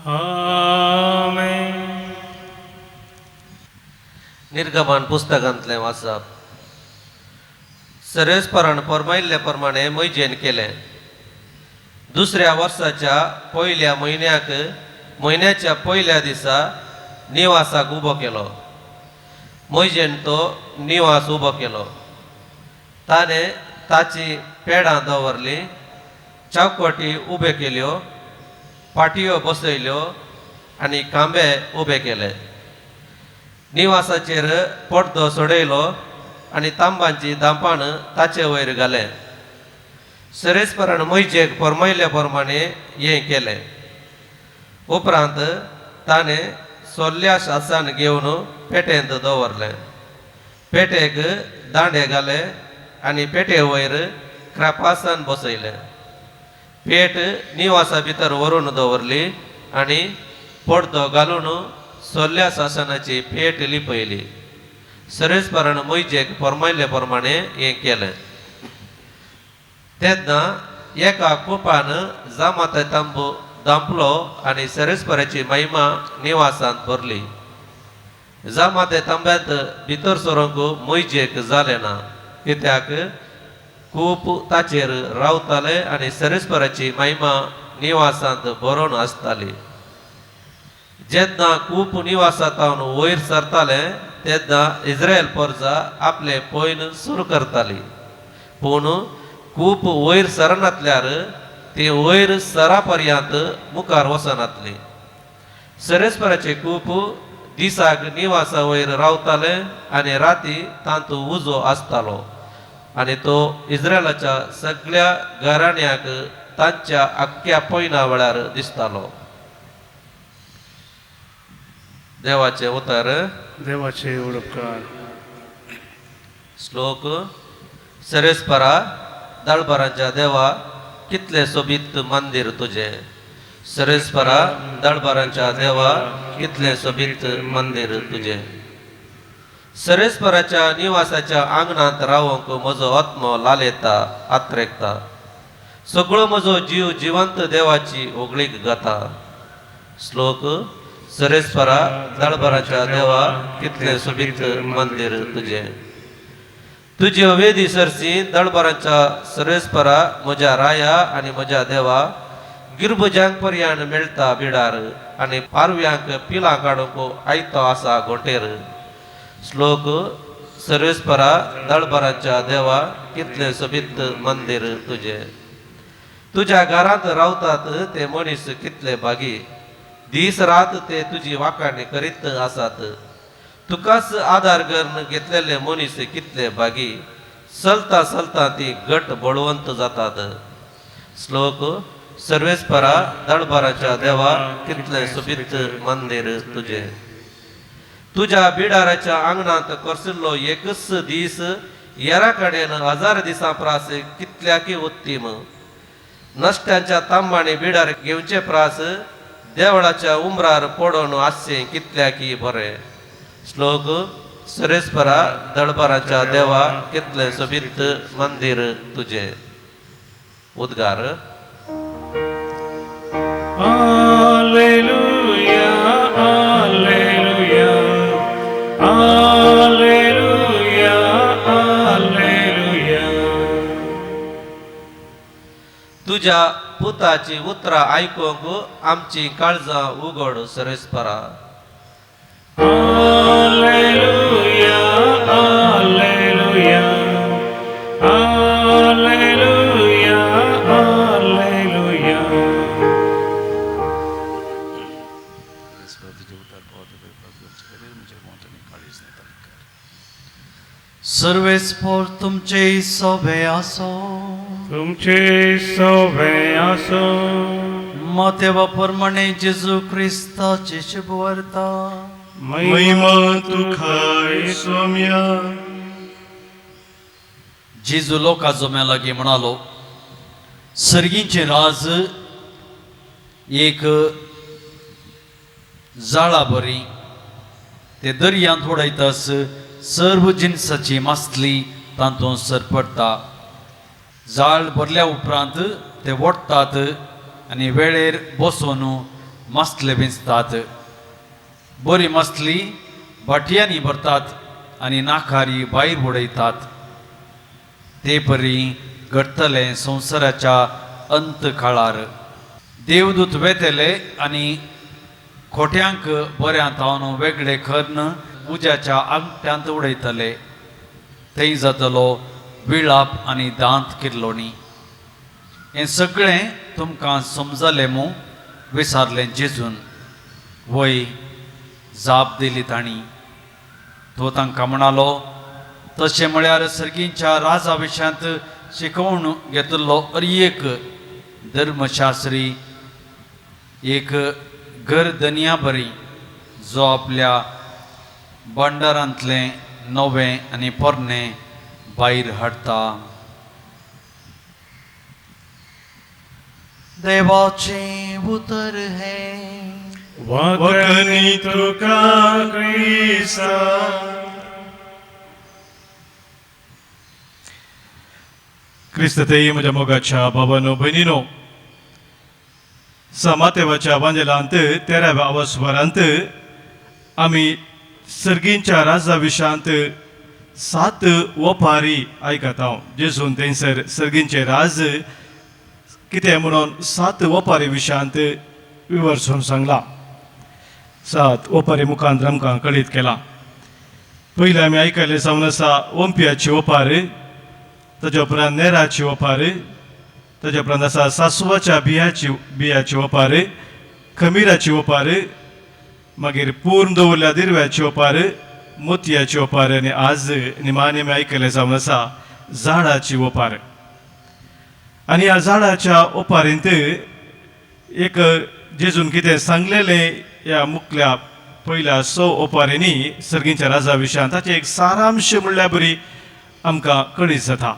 Amen. निर्गमन पुस्तकांतलें वाचप. सर्वेस्परान फर्मायिल्ले प्रमाणे मोइजेन केलें. दुसऱ्या वर्साच्या पयल्या म्हयन्याच्या पयल्या दिसा निवासाक उबो केलो. मोइजेन तो निवास उबो केलो. ताणें ताची पेडां दवरलीं, चौकटी उबे केल्यो, पाटयो बसयल्यो आनी खांबे उबे केले. निवासाचेर पडदो सोडयलो आनी तांबांची दांपाण ताचे वयर घालें. सर्वेस्परान मोइजेक फर्मायिल्ल्या प्रमाणे हें केलें. उपरांत ताणें सोल्ल्या शासान घेवन पेटेंत दवरलें. पेटेक दांडे घाले आनी पेटे वयर क्रापासान बसयलें. पेट निवासा भितर व्हरून दवरली आनी पडदो घालून सोल्ल्या शासनाची पेट लिपयली. सर्वेस्परान मोइजेक फर्मायिल्ले प्रमाणे हें केलें. तेन्ना एका कुपान जामाते तांबू दांपलो आनी सर्वेस्पराची महिमा निवासांत भरली. जामाते तांब्यांत भितर सरोंक मोइजेक जालें ना, कित्याक खूप ताचेर रावताले आनी सर्वेस्पराची महिमा निवासांत भरोवन आसताली. जेन्ना खूप निवासांतावन वयर सरताले तेन्ना इस्रायल प्रजा आपले पयन सुरू करताली. पूण खूप वयर सरनातल्यार ती वयर सरा पर्यंत मुखार वचनातली. सर्वेस्पराचे खूप दिसाक निवासा वयर रावताले आनी राती तांतू उजो आसतालो आनी तो इस्रायलाच्या सगळ्या घराण्यांक तांच्या आख्ख्या पयना वेळार दिसतालो. देवाचे उतर. देवाचे उडपकार. श्लोक. सर्वेस्परा दळबरांच्या देवा कितले सोबीत मंदिर तुझे. सर्वेस्परा दळबरांच्या देवा कितले सोबीत मंदिर तुझे. सर्वेस्पराच्या निवासाच्या आंगणांत रावंक म्हजो आत्मो लालेता आत्रेकता. सगळो म्हजो जीव जिवंत देवाची ओगळीक गाता. श्लोक. सर्वेस्परा दळबरांच्या देवा कितले सोबीत मंदिर तुझे. तुजी वेदी सरसी दळबरांच्या सर्वेस्परा म्हज्या राया आनी म्हज्या देवा. गिरबुजांक पर्यान मेळटा बिडार आनी पारव्यांक पिलां काडूंक आयतो आसा गोटेर. श्लोक. सर्वेस्परा दळबरांच्या देवा कितले सोबीत मंदिर तुझे. तुज्या घरांत रावतात ते मनीस कितले भागी. दीस रात ते तुजी वाखाणी करीत आसात. तुकाच आदार करून घेतलेले मनीस कितले भागी. चलता चलता ती घट बळवंत जातात. श्लोक. सर्वेस्परा दळबरांच्या देवा कितले सोबीत मंदिर तुझे. तुज्या बिडाराच्या आंगणांत करसिल्लो एकच दीस येरा कडेन 1000 दिसां प्रास कितल्याकी उत्तीम. नश्ट्यांच्या तांबाणी बिडार घेवचे प्रास देवळाच्या उमरार पडोवन आसचें कितल्याकी बरें. श्लोक सरेस्परा दळपराच्या देवा कितले सोबीत मंदिर तुझे. उद्गार. Alleluia, alleluia, alleluia, alleluia. तुझ्या पुताची उतरा ऐकूंक आमची काळजां उगड सरेस्परा. Alleluia, alleluia, alleluia, alleluia. सर्वेस्पोर तुमचे सोबे असो. तुमचे सोबे असो. मातेवा प्रमाणे जेजू ख्रिस्ताची शुभ वार्ता. महिमा तुखाय सौम्या. जेजू लोकांचो मेलागी म्हणालो, सर्गींचे राज एक जाळा बरी ते दर्यांत उडयतास सर्व जिन्साची मासली तातूंत सरपडटा. जाळ भरल्या उपरांत ते ओडटात आनी वेळेर बसून मासले विंचतात. बरी मासली बाटयांनी भरतात आनी नाखारी भायर उडयतात. ते परी घडतले संवसाराच्या अंत काळार. देवदूत वेतेले आनी खोट्यांक बऱ्यांत हावन वेगळे करून उज्याच्या आंगठ्यांत उडयतले. थंय जातलो विळाप आनी दांत किर्लोणी. हें सगळें तुमकां समजलें मू विचारलें जेजून. वय जाप दिली ताणी. तो तांकां म्हणालो, तशें म्हळ्यार सर्गींच्या राजा विशयांत शिकवण घेतिल्लो एक धर्मशास्त्री एक घर दनया बरी जो आपल्या भांडारांतलें नवें आनी पोरणें भायर हाडटा. देवाचें उतर हें वखणी तुका क्रिस्ता. क्रिस्ततेय म्हज्या मोगाच्या भावानो भयणीनो, समातेवाच्या वांजेलांत 13व्या अवस्वरांत आमी सर्गींच्या राजा विशयांत 7 ओपारी आयकता. जेजून थंयसर सर्गींचे राज कितें म्हणून 7 ओपारी विशयांत विवरसून सांगला. 7 ओपारी मुखांत आमकां कळीत केला. पयलीं आमी आयकले जावन आसा ओंपियाची ओपार, ताच्या उपरांत नेराची ओपार, ताच्या उपरांत आसा सासवाच्या बियाची ओपार, खमीराची ओपार, मागीर पूर्ण दवरल्या दिरव्याची ओपार, मोतयाची ओपार आनी आज निमाणे आमी आयकले जावन आसा झाडाची ओपार. आनी ह्या झाडाच्या ओपारींत एक जेजून कितें सांगलेलें ह्या मुखल्या पयल्या 6 ओपारींनी सर्गींच्या राजा विशयांत ताचें एक सारांश म्हणल्यार बरी आमकां कळीत जाता.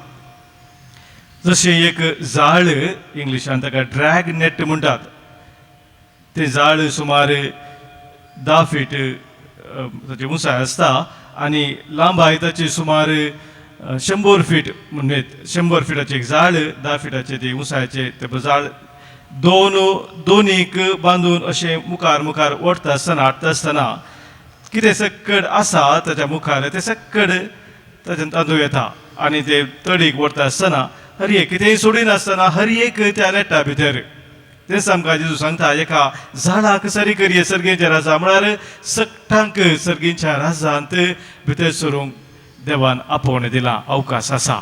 जशें एक जाळ, इंग्लिशांत ताका ड्रॅग नेट म्हणटात. तें जाळ सुमार 10 फीट ताची उंचाय आसता आनी लांबाय ताची सुमार 100 फीट म्हणजे 100 फिटाचें एक जाळ, 10 फिटाचें ती उंचायेचें तें जाळ दोनीक बांदून अशें मुखार मुखार ओडटा आसतना हाडटा आसतना कितें सक्कड आसा ताच्या मुखार तें सक्कड ताच्यान तांदूळ येता आनी ते तडीक ओडटा आसतना हर एक कितेंय सोडिनासतना हर एक त्या नेटा भितर. तेंच आमकां जेजू सांगता, एका झाडाक सरी करी सर्गींच्या राजा म्हळ्यार सक्टांक सर्गींच्या राजांत भितर सरूंक देवान आपोवण दिला, अवकाश आसा.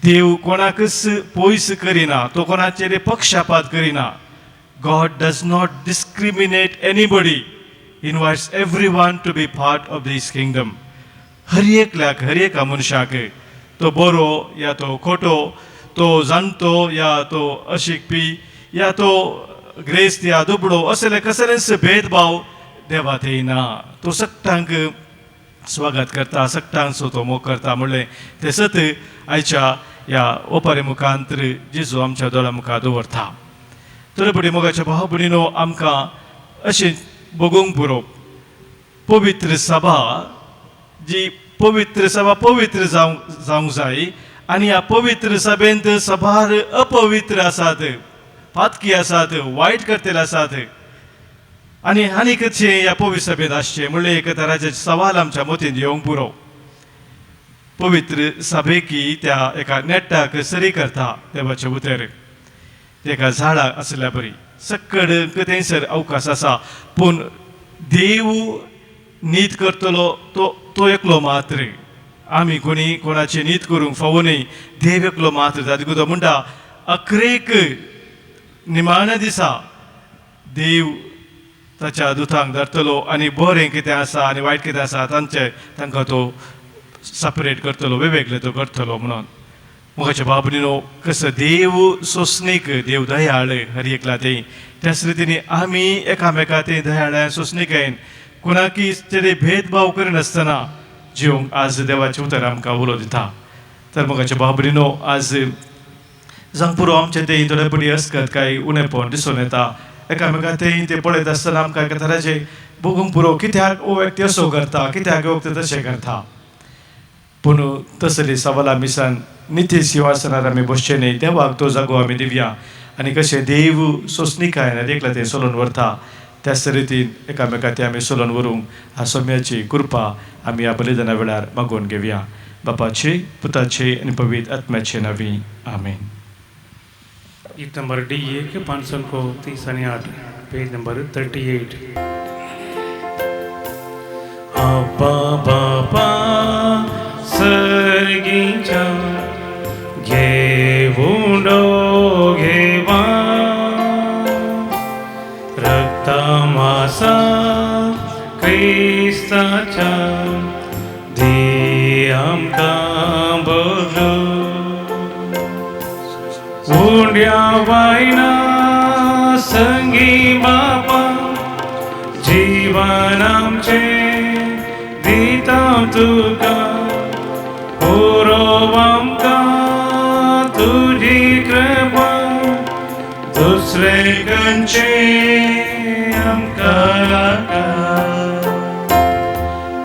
देव कोणाकच पयस करिना, तो कोणाचेर पक्षपात Kareena. God does not discriminate anybody. He invites everyone to be part of this kingdom. हर एकल्याक, हर एका मनशाक, तो बरो या तो खोटो, तो जाणतो या तो अशिकपी या तो ग्रेस्त या दुबळो, असले कसलेच भेदभाव देवात येना. तो सक्टांक स्वागत करता, सक्टांक तो मोग करता. म्हणलें ते सत आयच्या ह्या ओपारे मुखांतर जेजू आमच्या दोळ्या मुखार दवरता. तर मोगाच्या भाव भयणीनो, आमकां अशें बगूंक पुरो पवित्र सभा जी पवित्र सभा पवित्र जावंक जाय आनी ह्या पवित्र सभेंत सभार अपवित्र आसात, पातकी आसात, वायट करतेले आसात आनी आनीकशें ह्या पवित्र सभेंत आसचें म्हणल्यार एक तराचे सवाल आमच्या मतींत येवंक पुरो. पवित्र सभेकी त्या एका नेट्टाक सरी करता देवाचे उतर, एका झाडां आसल्या बरी सक्कड थंयसर अवकाश आसा, पूण देव नीत करतलो तो एकलो मात्र. आमी कोणी कोणाची नीत करूंक फावो न्ही, देव एकलो मात्र. तातूंत तो म्हणटा अकरेक निमाण्या दिसा देव ताच्या दुतांक धरतलो आनी बरें कितें आसा आनी वायट कितें आसा तांकां तो सपरेट करतलो, वेगवेगळे तो करतलो म्हणून. मुखाचे बाबनीनो, कसं देव सोंसणीक, देव दयाळ हर एकला ते त्याच रितीने आमी एकामेका ते दयाळ सोंसणीकेन कोणाकी तेणे भेदभाव करिनासतना जिवंक आज देवाचें उतर आमकां उलो दिता. तर मुखाचे बाबनीनो, आज जावं पुरो आमचे ते थोडेपडी अस्कत काय उणेपण दिसून येता. एकामेका ते पळयत आसतना आमकां एका तराचे बगूंक पुरो कित्याक हो व्यक्ती असो करता, कित्याक हो व्यक्ती तशें करता. पूण तसली सवालां मिसान नित्य सिंहासनार आमी बसचे न्ही, देवाक तो जागो आमी दिवया आनी कशें देव सोंसणीकायेन एकला ते सोलोवन व्हरता त्याच रितीन एकामेका ते आमी सोलोवन व्हरूंक ह्या सोम्याची कृपा आमी ह्या बलिदाना वेळार मागून घेवया. बापाचे, पुताचे आनी पवित्र आत्म्याचे नांवी. आमेन. गीत नंबर D1 538 पेज नंबर 38. आप्पा बापा सर्गीच्या घेऊंडो घेवा रक्ता मासा क्रिस्ताच्या दी आमकां बगलो उंड्या वायना संगी बापा जीवन आमचे दिता तुका पुरो आमकां तुजी कृपा दुसरे खंयचे आमकां नाका.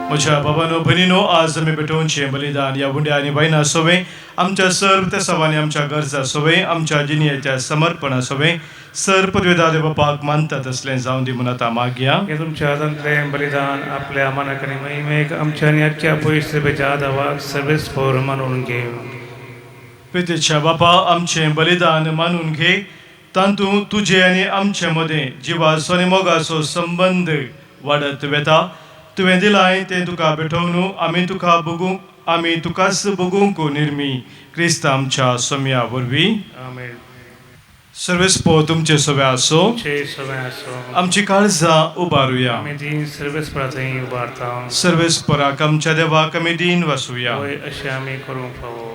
म्हज्या बाबानो भयणीनो, आज आमी पेटोवनचें बलिदान ह्या उंड्या आनी वायना सोवें आमच्या सर्व त्या सवांनी आमच्या गरजा सोवें आमच्या जिणेच्या समर्पणा सोवें सर पदवेदार बापाक मानतात असलें जावं दी म्हणून आतां मागया. हे तुमच्या हातांतलें बलिदान आपल्या मनाक आनी महिमेक आमच्या आनी आजच्या पवित्र सभेच्या आदावाक सर्वेस्पर मानून घेव. पितेच्या बापा, आमचें बलिदान मानून घे. तातूंत तुजे आनी आमचे मदें जिवाचो आनी मोगाचो संबंद वाडत वेता. तुवें दिलाय तें तुका पेटोवन आमी तुकाच बगूंक निर्मी क्रिस्त आमच्या सोम्या वरवीं. आमेन. सर्वेस्पर तुमचे सोबे आसो. आमची काळजां उबारुया. आमी तीन सर्वेस्परा थंय उबारता. सर्वेस्पराक आमच्या देवाक आमी दिन वासुया. अशें आमी करूंक फावो.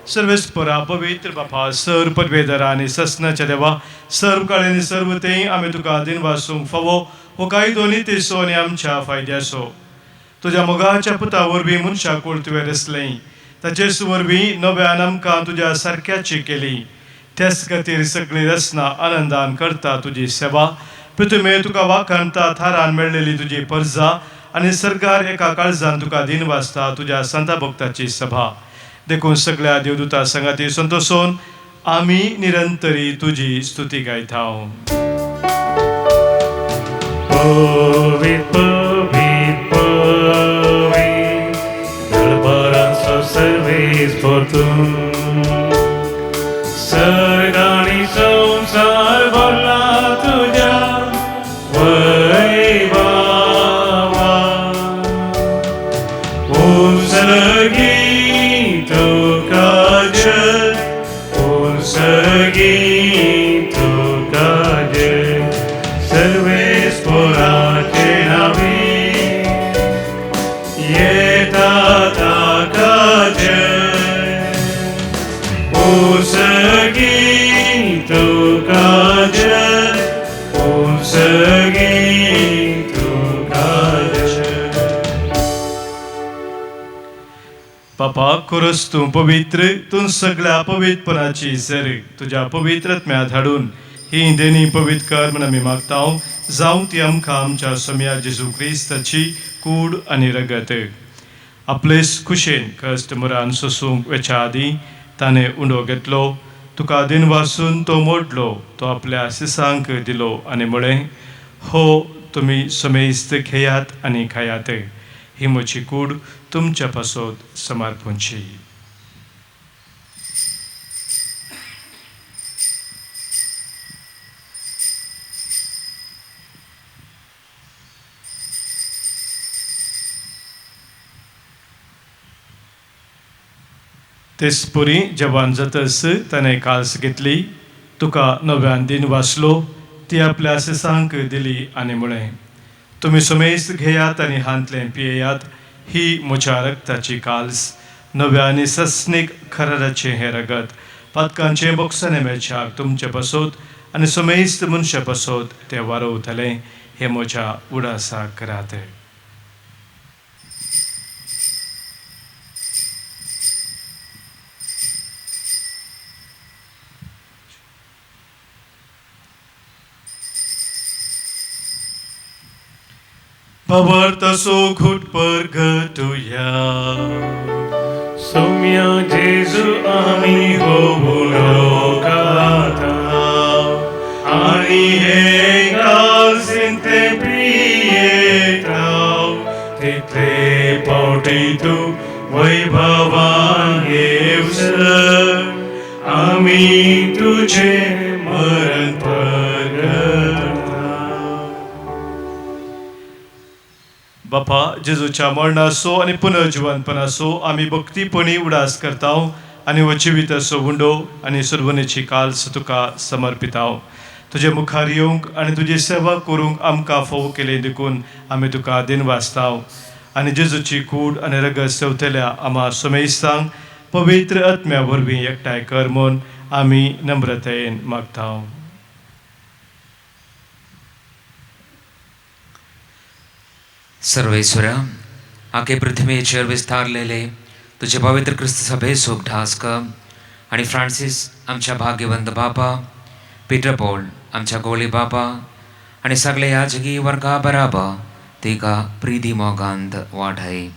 सर्वेस्परा पवित्र बापा, सर पदवेदारा आनी ससनाच्या देवा, सर्व काळी आनी सर्व तें आमी तुका दिन वासूंक फावो. हो कांय दोनी तेसो आनी आमच्या फायद्याचो. तुज्या मोगाच्या पुता वरवीं मनशाक कोळ तुवें रचलें, ताचेच वरवीं नव्यान आमकां तुज्या सारक्याची केली. त्याच खातीर सगळी रचना आनंदान करता तुजी सेवा. पृथ्वे तुका वाखाणता थारान मेळलेली तुजी परजा आनी सरकार एका काळजान तुका दिन वाजता तुज्या संता भक्ताची सभा. देखून सगळ्या देवदूता संगाती संतोषोन आमी निरंतरी तुजी स्तुती गायता. Povit, povit, povit, darbaraso servis portum. Sargani संसार भरला तुझ्या वैभवा. उंचगी तुका जय, उंचगी तुका जय. सर्वेस्पराचे नावी येता ताका जय. उंचगी तुका जय, उंचगी तुका जय. बापा, खरोच तूं पवित्र, तूं सगळ्या पवित्रपणाची सर तुज्या पवित्रत्म्यांत हाडून ही देणी पवित्र कर म्हूण आमी मागता. जावं ती आमकां आमच्या सोम्या जेजू क्रिस्ताची कूड आनी रगत आपलेच कुशेन कस्टमरान सोसूंक वेच्या आदीं ताणें उंडो घेतलो तुका दिनवासून तो मोडलो तो आपल्या सिसांक दिलो आनी म्हळें हो तुमी समेस्त घेयात आनी खायात ही म्हजी कूड तुमच्या पासत समर्पणची. तेचपरी जेवण जातस ताणें काल्स घेतली तुका नव्यान दिन वाचलो ती आपल्या सिसांक दिली आनी म्हळें तुमी समेस्त घेयात आनी हांतलें पियेयात ही म्हज्या रक्ताची काल्स नव्या आनी सस्नीक खराराचें हें रगत पातकांचें बोक्साने मेळच्याक तुमचे पासत आनी समेस्त मनशा पासत तें वारवतलें हें म्हज्या उडासाक करात. Pavartaso khut par gatuya सौम्य जेजू आमी होवून गाता आणि हे काल्सिन ते प्रियेताव तितले पावटी तू वैभवान येवसर आमी तुझे मरण बापा जेजूच्या मरणाचो आनी पुनर्जिवनपणाचो आमी भक्तीपणी उडास करताव आनी हो जिविताचो उंडो आनी सुरवणेची काल्स तुका समर्पिताव. तुजे मुखार येवंक आनी तुजी सेवा करूंक आमकां फोव केले देखून आमी तुका दिन वाचताव आनी जेजूची कूड आनी रगत सेवतल्या आम्हा समेस्तांक पवित्र आत्म्या वरवीं एकठांय कर म्हूण आमी नम्रतेन मागताव. सर्वेश्वरा आखे पृथ्वीचेर विस्तारलेले तुझे पवित्र क्रिस्त सभे सोक ढास्क आणि फ्रांसीस आमच्या भाग्यवंत बापा पीटर पॉल आमच्या गोळी बापा आणि सगळे याजगी वर्गा बराबा तिका प्रीती मोगांत वाढाय.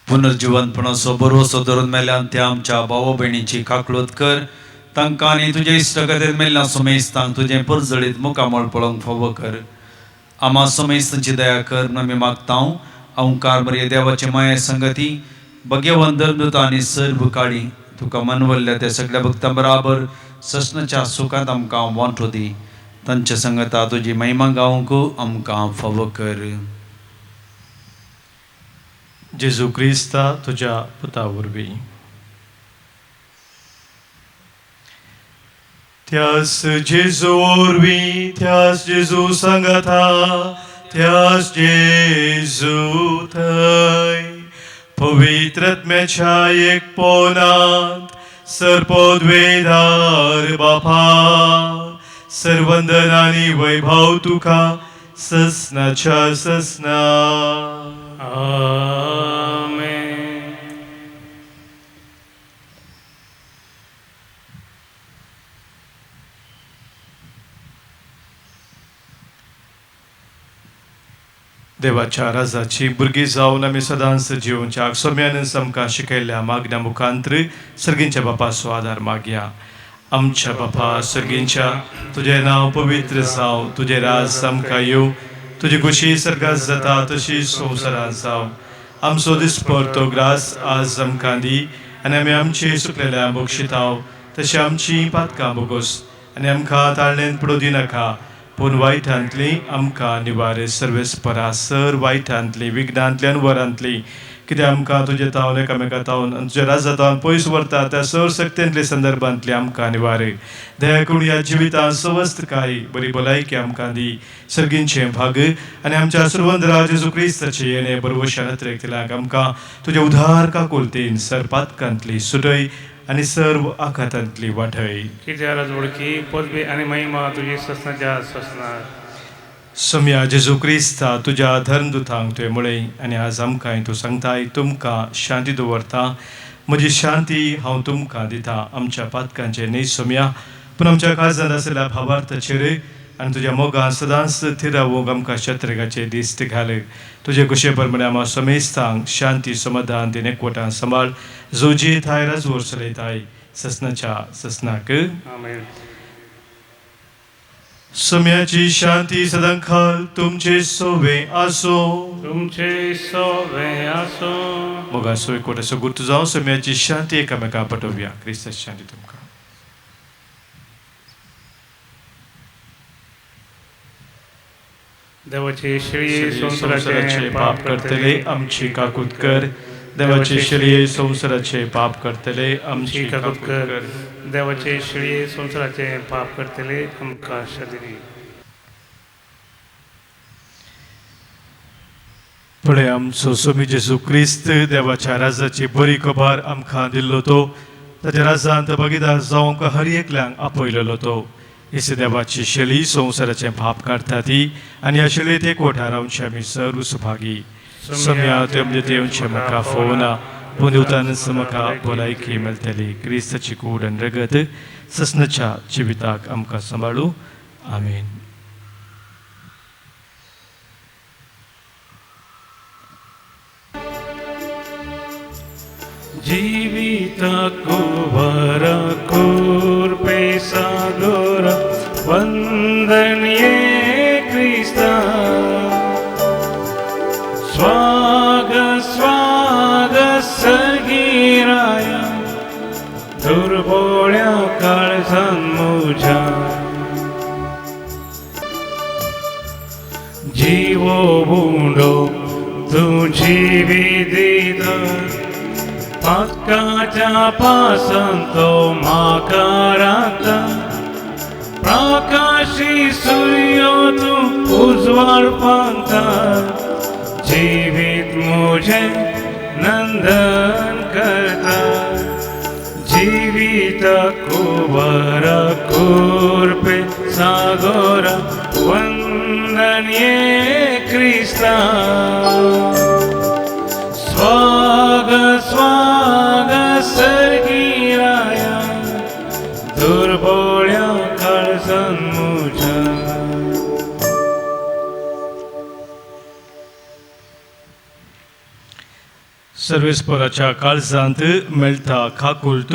पुनर्जीवनपणाचो भरोसो धरून मेल्यान त्या आमच्या भाव भयणीची काकळूत कर तांकां आनी तुजे इश्टगतीन मेल्ल्या समेस्तांक तुजें परजळीत मुखामळ पळोवंक फावो कर. आम्हा समेस्तांची दया कर म्हूण आमी मागतांव. ओंकार मरिये देवाची माये संगती भगवंत धर्मदूत आनी सर्व काळी तुका मनवल्ल्या त्या सगळ्या भक्तां बराबर ससनाच्या सुखांत आमकां वांटो दी. तांच्या संगता तुजी महिमा गावंक आमकां फावो कर. जेजू क्रिस्ता तुझ्या पुता वरवीं त्यास जेजू वरवीं त्यास जेजू सांगाता त्यास जेजू थंय पवित्र आत्म्याच्या एकपणांत सर्पोद्वेदार बापा सर्वंदन आनी वैभव तुका ससनाच्या ससना. आमेन. देवाच्या राजाची भुरगीं जावन आमी सदांच जिवोवच्याक सोम्यान आमकां शिकयल्या मागण्या मुखांत्र सर्गींच्या बापाचो आदार मागया. आमच्या बापा सर्गींच्या तुजें नांव पवित्र जावं तुजें राज आमकां येवं तुजी खुशी सर्गात जाता तशी संवसारांत जावं. आमचो दिसपट तो ग्रास आज आमकां दी आनी आमी आमची सुकलेल्या बक्षिताव तशी आमची पातकां बोगोस आनी आमकां ताळणेन पडूं दिनाका पूण वायटांतली आमकां निवारे सर्वेस परासर वायटांतली विघ्नांतल्यान वरांतली कित्याक आमकां तुजे तावन एकामेका तावन तुज्या राजातावन पयस व्हरता त्या सर सक्तेंतले संदर्भांतली आमकां निवारे. दया करून ह्या जिवितांत सवस्त काय बरी भलायकी आमकां दी सर्गींचें भाग आनी आमच्या सर्वंत राज जेजू क्रिस्ताचे येणे बरोवशान तिलाक आमकां तुजे उदार काकुलतेन सरपातकांतली सुटय आनी सर्व आघातांतली वाटय. कित्या राजवडकी पदवी आनी महिमा तुजी ससनाच्या ससना. सम्या जेजू क्रिस्ता तुज्या धर्मदुतांक तुवें म्हळें आनी आज आमकां तूं सांगताय तुमकां शांती दवरता म्हजी शांती हांव तुमकां दिता. आमच्या पातकांचे न्ही सोम्या पूण आमच्या काळजांत आसलेल्या भावार्थाचेर आनी तुज्या मोगान सदांच थिरावूंक आमकां शत्रुगाचे दिश्ट घाल. तुजे कुशे प्रमाणे आम्हा समेस्तांक शांती समाधान दिन एकवटान सांबाळ जोजी थाय राजवोर चलयताय ससनाच्या ससनाक. आमेन. सोम्याची शांती सदांखाल तुमचे सोवे आसो. तुमचे सोवे आसो. मोगा सोय कोटाचो गुर्तू जावं सोम्याची शांती एकामेका पटोवया. क्रिस्ताची शांती तुमकां. देवाचे श्री संसाराचे पाप करतले आमची काकूत कर. देवाचे श्री संसाराचे पाप करतले आमची काकूत कर. देवाचे श्री संसाराचे पाप करतले आमकां शांती. फुडें आमचो सोमी जेजू क्रिस्त देवाच्या राजाची बरी खबर आमकां दिल्लो तो. ताच्या राजांत भागीदार जावंक हर एकल्यांक आपयलेलो तो. इस देवाची शेळी संसाराचे पाप काडटा ती आनी ह्या शेळयेत एकवटार रावचे आमी सर्व सुभागी. सोम्या म्हणजे देवचे म्हाका फोवना पूण देवतानच म्हाका भलायकी मेळटली. क्रिस्ताची कूड आनी रगत ससनाच्या जिविताक आमकां सांबाळू. आमीन. जीवितको वरकूर्पे सागोर वंदनीये क्रिस्ता. स्वाग स्वाग सगीराया दुर्बोळ्या काळजान मुझ्या. जीवो बुंडो तुझी विधीद पातकाच्या पासन तो म्हाका राखता. प्रकाशी सूर्य तू उजवाड पांगता. जीवित मुझे नंदन करता. जीवित कुवर कुर्पे सागोर वंदनीये क्रिस्ता. स्वाग स्वाग सर्गीराया दुर्बोळ्या काळजान मुझ्या. सर्वेस्पराच्या काळजांत मेळटा खाकुल्त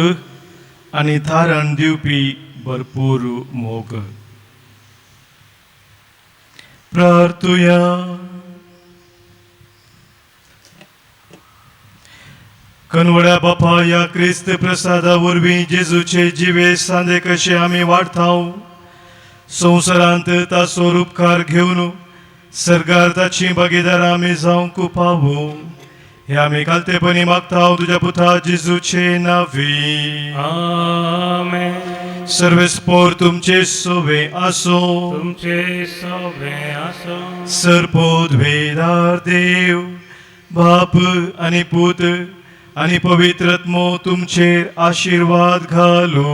आनी थारण दिवपी भरपूर मोग. प्रार्थुया. कनवड्या बापा या क्रिस्त प्रसादा वरवीं जेजूचे जिवे सांदे कशे आमी वाडथाव. संवसारांत ताचो उपकार घेवन सर्गार ताची भागीदार आमी जावंक पावू. हे आमी कालतेपणी मागता तुज्या पुता जेजूचे नांवी. आमेन. सर्वेस्पोर तुमचे सोवे आसो. तुमचे सोवे आसो. सर्पोद्वेदार देव बाप आनी पूत आनी पवित्रत्मो तुमचेर आशीर्वाद घालो.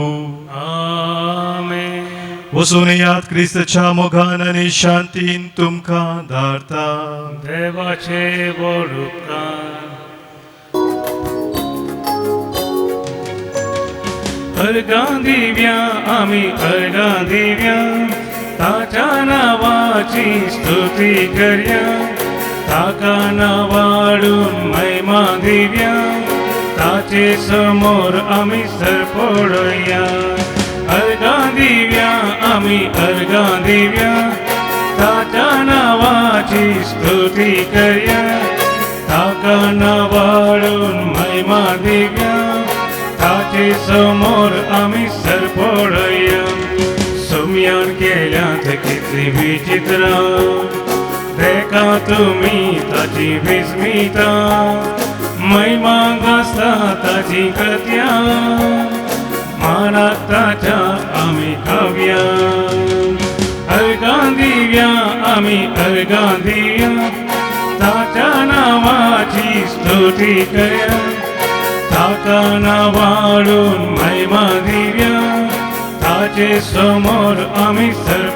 आमेन. वचून यात क्रिस्ताच्या मोगान आनी शांतीन तुमकां धाडटा. देवाचे व्हड उपकार. अर्गां दिव्या आमी अर्गां दिव्या ताच्या नांवाची स्तुती करया. ताका नावाडून महिमा दिव्या ताचे समोर आमी सर पडया. अर्गां दिव्या आमी अर्गां दिव्या ताच्या नावाची स्तुती करया. ताका नावाडून महिमा दिव्या ताचे समोर आमी सर पडया. सोम्यान केल्यात कितली विचित्रां देखा तुम्ही ताची विस्मिता. महिमा गासता ताची कृत्या मानाक ताच्या आमी खावया. अर्गां दिव्या आमी अर्गां दिव्या ताच्या नांवाची स्तुती करया. ताका नावाडून महिमा दिव्या ताचे समोर आमी सर